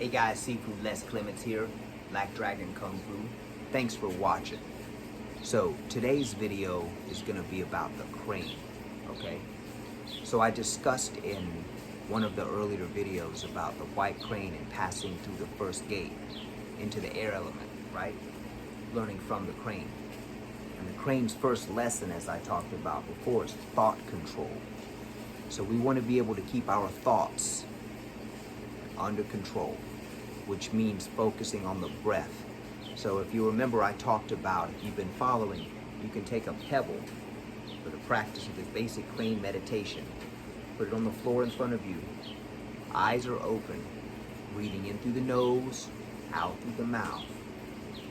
Hey guys, Seafood Les Clements here, Black Dragon Kung Fu. Thanks for watching. So today's video is going to be about the crane, okay? So I discussed in one of the earlier videos about the white crane and passing through the first gate into the air element, right? Learning from the crane. And the crane's first lesson, as I talked about before, is thought control. So we want to be able to keep our thoughts under control, which means focusing on the breath. So if you remember, I talked about, if you've been following, you can take a pebble for the practice of this basic crane meditation, put it on the floor in front of you, eyes are open, breathing in through the nose, out through the mouth.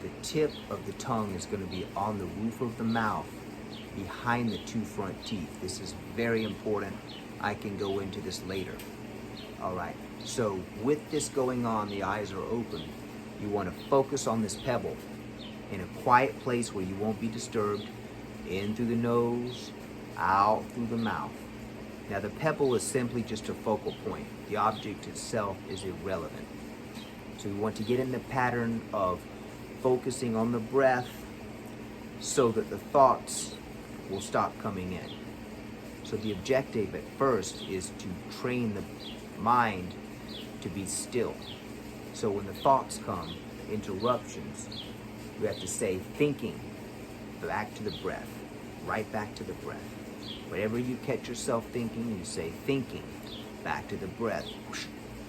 The tip of the tongue is going to be on the roof of the mouth, behind the two front teeth. This is very important. I can go into this later. All right, so with this going on, the eyes are open. You want to focus on this pebble in a quiet place where you won't be disturbed. In through the nose, out through the mouth. Now the pebble is simply just a focal point. The object itself is irrelevant. So we want to get in the pattern of focusing on the breath so that the thoughts will stop coming in. So the objective at first is to train the mind to be still. So when the thoughts come, interruptions, you have to say thinking, back to the breath, right back to the breath. Whatever you catch yourself thinking, you say thinking, back to the breath.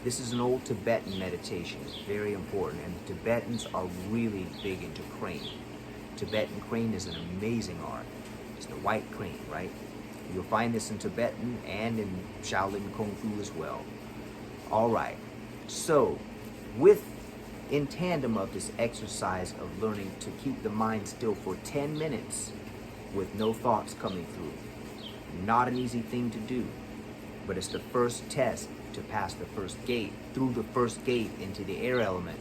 This is an old Tibetan meditation. It's very important, and the Tibetans are really big into crane. Tibetan crane is an amazing art. It's the white crane, right? You'll find this in Tibetan and in Shaolin Kung Fu as well. All right, so in tandem of this exercise of learning to keep the mind still for 10 minutes with no thoughts coming through, not an easy thing to do, but it's the first test to pass the first gate, through the first gate into the air element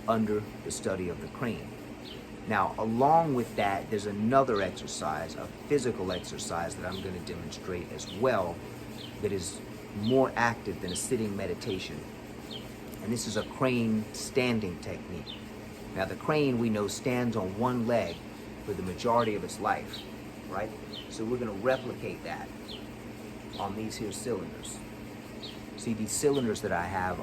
under the study of the crane. Now, along with that, there's another exercise, a physical exercise that I'm going to demonstrate as well, that is more active than a sitting meditation. And this is a crane standing technique. Now, the crane, we know, stands on one leg for the majority of its life, right? So we're going to replicate that on these here cylinders. See, these cylinders that I have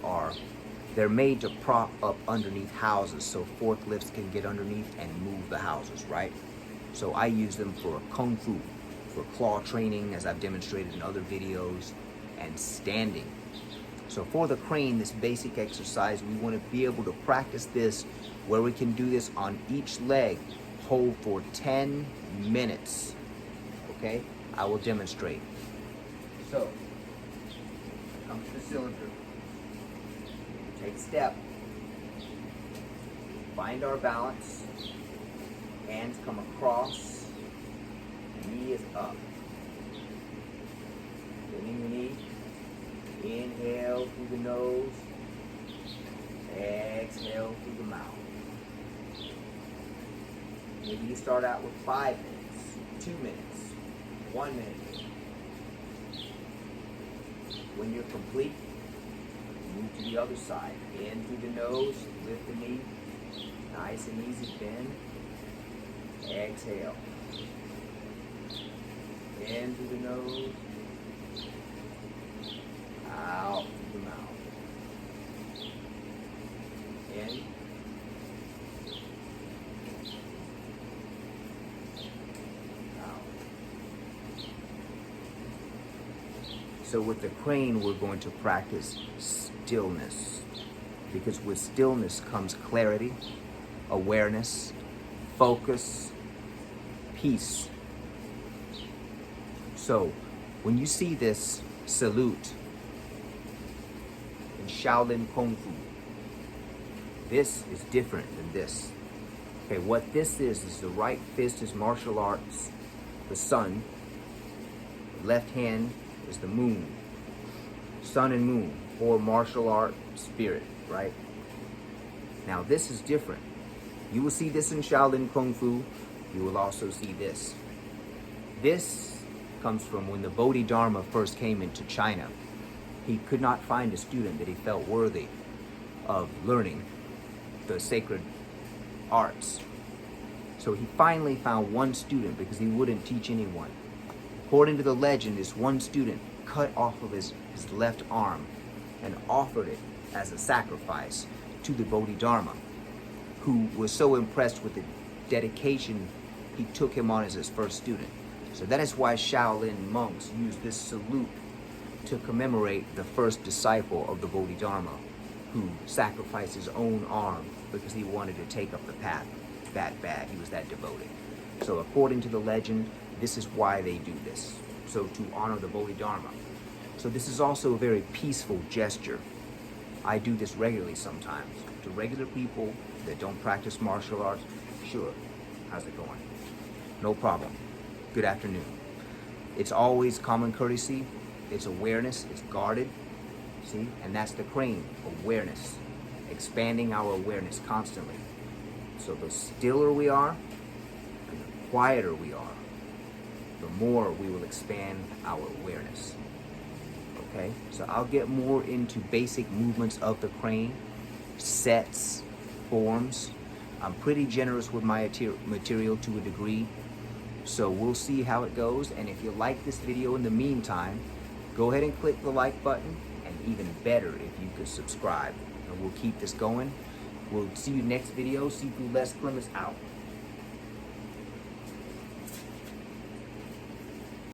they're made to prop up underneath houses so forklifts can get underneath and move the houses, right? So I use them for Kung Fu, for claw training, as I've demonstrated in other videos, and standing. So for the crane, this basic exercise, we want to be able to practice this where we can do this on each leg, hold for 10 minutes, okay? I will demonstrate. So, come to the cylinder. Take a step, find our balance, hands come across, knee is up. Bending the knee, inhale through the nose, exhale through the mouth. Maybe you start out with 5 minutes, 2 minutes, 1 minute. When you're complete, move to the other side. In through the nose, lift the knee. Nice and easy, bend. Exhale. In through the nose. Out through the mouth. In. Out. So with the crane, we're going to practice stillness, because with stillness comes clarity, awareness, focus, peace. So when you see this salute in Shaolin Kung Fu, this is different than this. Okay, what this is the right fist is martial arts, the sun, the left hand is the moon, sun and moon, or martial art spirit, right? Now this is different. You will see this in Shaolin Kung Fu. You will also see this. This comes from when the Bodhidharma first came into China. He could not find a student that he felt worthy of learning the sacred arts. So he finally found one student because he wouldn't teach anyone. According to the legend, this one student cut off of his left arm and offered it as a sacrifice to the Bodhidharma, who was so impressed with the dedication, he took him on as his first student. So that is why Shaolin monks use this salute to commemorate the first disciple of the Bodhidharma, who sacrificed his own arm because he wanted to take up the path that bad. He was that devoted. So according to the legend, this is why they do this. So to honor the Bodhidharma. So this is also a very peaceful gesture. I do this regularly sometimes to regular people that don't practice martial arts. Sure, how's it going? No problem. Good afternoon. It's always common courtesy. It's awareness. It's guarded. See? And that's the crane, awareness. Expanding our awareness constantly. So the stiller we are, and the quieter we are, the more we will expand our awareness. Okay? So I'll get more into basic movements of the crane, sets, forms. I'm pretty generous with my material to a degree. So we'll see how it goes. And if you like this video in the meantime, go ahead and click the like button. And even better if you could subscribe. And we'll keep this going. We'll see you next video. Sifu Les Clemens out.